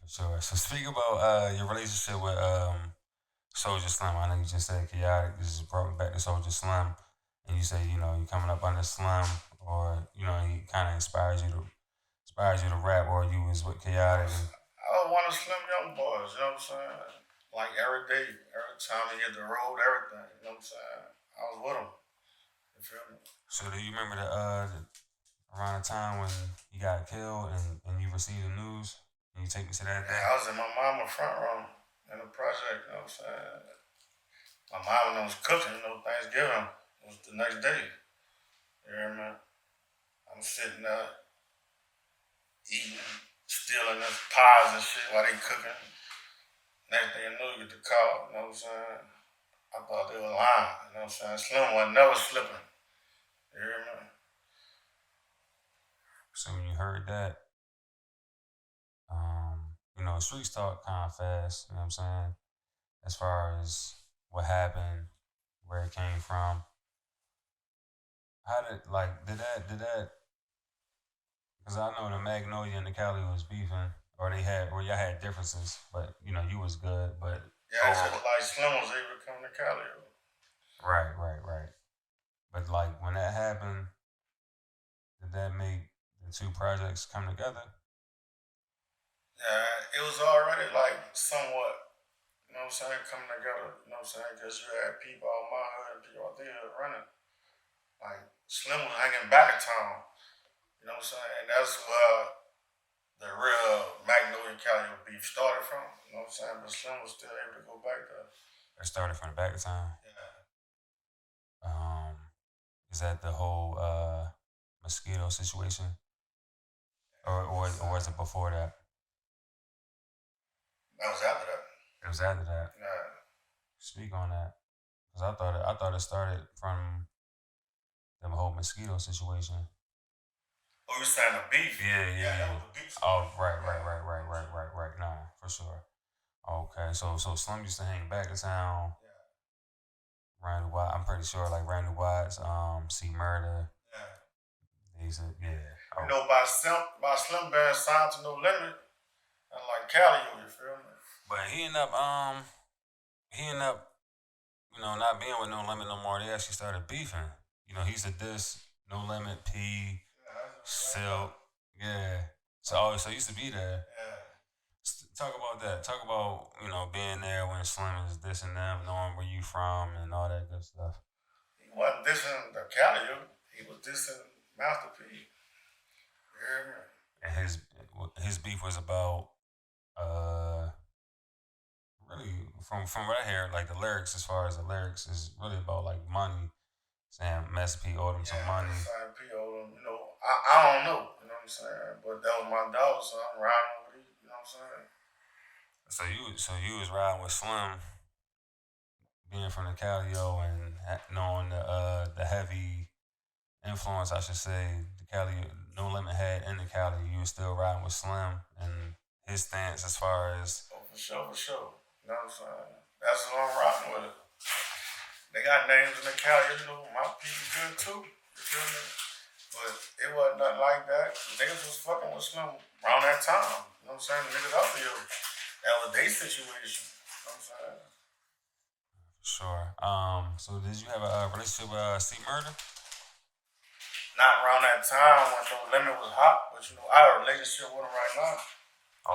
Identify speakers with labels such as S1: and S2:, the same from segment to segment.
S1: Sure. So speak about your relationship with Soulja Slim. I know you just said chaotic. This is brought me back to Soulja Slim, and you say you coming up under Slim, or he kind of inspires you to rap, or you was with chaotic.
S2: I was one of Slim Young boys, you know what I'm saying? Like every day, every time he hit the road, everything, you know what I'm saying? I was with him. You feel me?
S1: So do you remember around the time when he got killed and you received the news? Can you take me to that day?
S2: Yeah, I was in my mama front room in the project, you know what I'm saying? My mama was cooking, Thanksgiving. It was the next day. You hear me? I'm sitting there eating, stealing the pies and shit while they cooking. Next thing you know, you get the call, you know what I'm saying? I thought they were lying, you know what I'm saying? Slim was never slipping. You hear me?
S1: So when you heard that, streets talk kind of fast. You know what I'm saying? As far as what happened, where it came from. How did that? Because I know the Magnolia and the Cali was beefing, or y'all had differences, but you was good. But
S2: Yeah, I said like Slim was able to come to Calliope.
S1: right, right, right. But like when that happened, did that make the two projects come together?
S2: Yeah, it was already like somewhat, you know what I'm saying, coming together, you know what I'm saying, because you had people out my hood and people out there running. Like Slim was hanging Backatown, you know what I'm saying, and that's where the real Magnolia Calliope beef started from, you know what I'm saying, but Slim was still able to go back there.
S1: It started from the back of time.
S2: Yeah,
S1: Um, is that the whole mosquito situation, or was it before that?
S2: that was after that.
S1: It was after that.
S2: Yeah.
S1: Speak on that, because I thought it started from the whole mosquito situation.
S2: Oh, you saying the beef?
S1: Yeah, yeah,
S2: Yeah, that
S1: yeah.
S2: was the beef.
S1: Oh, right, right, right, right, right, right, right. Nah, for sure. Okay, so Slim used to hang back in town.
S2: Yeah,
S1: Randy Watt, I'm pretty sure like Randy Watts, C-Murda.
S2: yeah.
S1: They used to, yeah.
S2: You
S1: Oh.
S2: know, by Slim being signed to No Limit, and like Calliope, you feel me?
S1: But he ended up not being with No Limit no more. They actually started beefing. He used to diss No Limit, P,
S2: Yeah, that's right.
S1: Silk, yeah. So he used to be there.
S2: Yeah.
S1: Talk about that. Talk about being there when Slim is dissing them, knowing where you from, and all that good stuff.
S2: He wasn't dissing the Calliope. He was dissing Master P. You hear me?
S1: And his beef was about uh really from what I hear, like the lyrics, as far as the lyrics is really about like money. Saying Master P owed him some
S2: Yeah,
S1: money.
S2: Master P. I don't know. You know what I'm saying? But that was my dog, so I'm riding with it. You know what I'm saying?
S1: So you was riding with Slim, being from the Calio and knowing the heavy influence, I should say, the Cali No Limit had in the Cali. You was still riding with Slim and his stance as far as
S2: Oh, for sure, for sure. You know what I'm saying? That's what I'm rocking with it. They got names in the Cali, my people good too. You feel me? But it wasn't nothing like that. Niggas was fucking with Slim around that time. You know what I'm saying? The niggas out there. That was their situation. You know what I'm saying?
S1: sure. So did you have a relationship with C-Murda?
S2: Not around that time when No Limit was hot, but I have a relationship with him right now.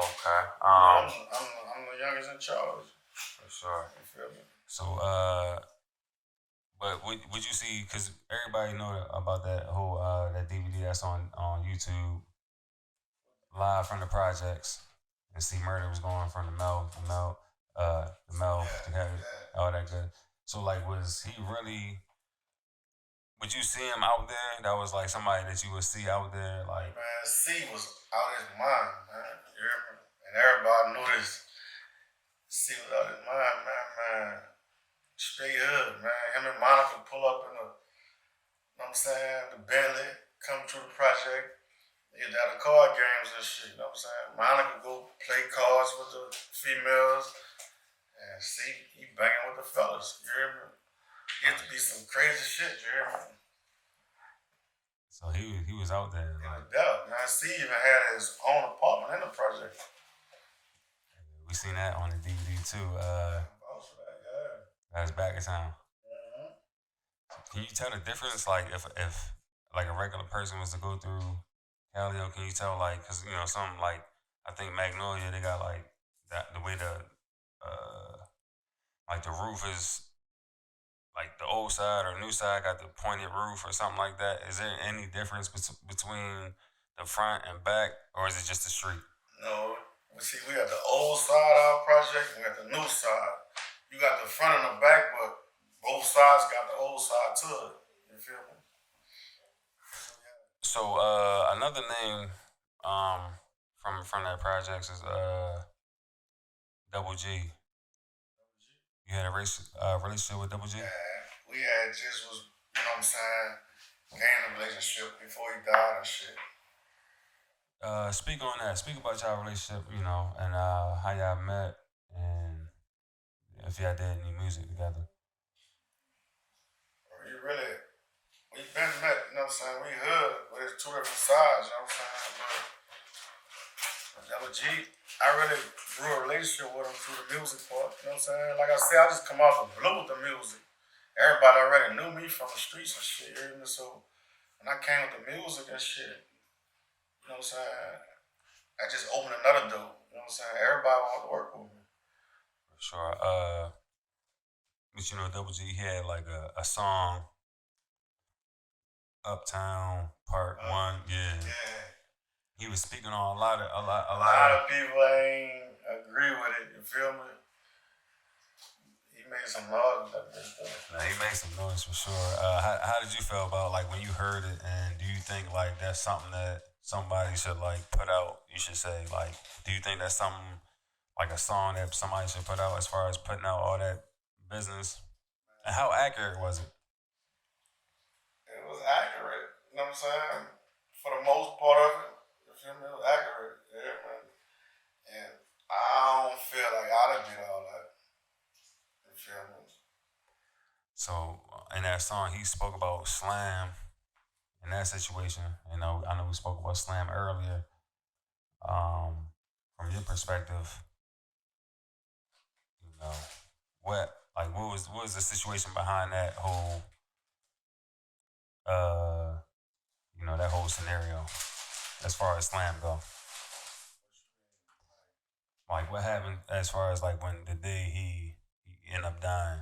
S1: Okay.
S2: I'm the youngest in charge.
S1: For sure.
S2: You feel me?
S1: So but would you see? Because everybody know about that whole that DVD that's on YouTube, live from the projects, and see murder was going from the mouth
S2: Yeah,
S1: to have
S2: yeah.
S1: all that good. So like, was he really? Would you see him out there? That was like somebody that you would see out there, like
S2: Man, C was out of his mind, man. You hear me? And everybody knew this. C was out of his mind, man. Straight hood, man. Him and Monica pull up in the, you know what I'm saying, the Bentley, come through the project. Niggas out of card games and shit, you know what I'm saying? Monica go play cards with the females, and see, he banging with the fellas, you hear me? It to be some crazy shit, you hear me?
S1: so he was out there,
S2: In
S1: like
S2: the depth, man. C even had his own apartment in the project.
S1: We seen that on the DVD too.
S2: Vouch for that, yeah.
S1: That's Backatown.
S2: Mm-hmm.
S1: Can you tell the difference? Like if like a regular person was to go through Calliope, can you tell like because you know some like I think Magnolia they got like that the way uh like the roof is like the old side or new side got the pointed roof or something like that. Is there any difference between the front and back, or is it just the street?
S2: No, we see, we got the old side of our project and we got the new side. You got the front and the back, but both sides got the old side to it. You feel me?
S1: So another name from that project is Double G. You had a relationship with Double G.
S2: Yeah, we had just was, you know what I'm saying, gaining a relationship before he died and shit.
S1: Speak on that. Speak about y'all relationship, you know, and how y'all met, and if y'all did any music together.
S2: We really, we been met, you know what I'm saying, we hood, but it's two different sides, you know what I'm saying? But Double G, I really grew a relationship with him through the music part, you know what I'm saying? Like I said, I just come out the blue with the music. Everybody already knew me from the streets and shit, you hear me? So when I came with the music and shit, you know what I'm saying? I just opened another door. You know what I'm saying? Everybody wanted to work with me.
S1: For sure. But you know, Double G he had like a song, Uptown Part One. Yeah,
S2: Yeah.
S1: he was speaking on a
S2: A
S1: lot
S2: lot
S1: of.
S2: of people ain't agree with it. You feel me? He made some noise with that bitch though.
S1: Nah, he made some noise for sure. How did you feel about like when you heard it, and do you think like that's something that somebody should like put out? You should say like, do you think that's something like a song that somebody should put out as far as putting out all that business? And how accurate was it?
S2: It was accurate. You know what I'm saying? For the most part of it, you feel me? It was accurate. Yeah, man. And I don't feel like I done did all that. You feel me?
S1: So in that song, he spoke about Slam in that situation. You know, I know we spoke about Slam earlier. Um, from your perspective, you know, what was the situation behind that whole uh you know that whole scenario as far as Slam go? Like what happened as far as like when the day he ended up dying?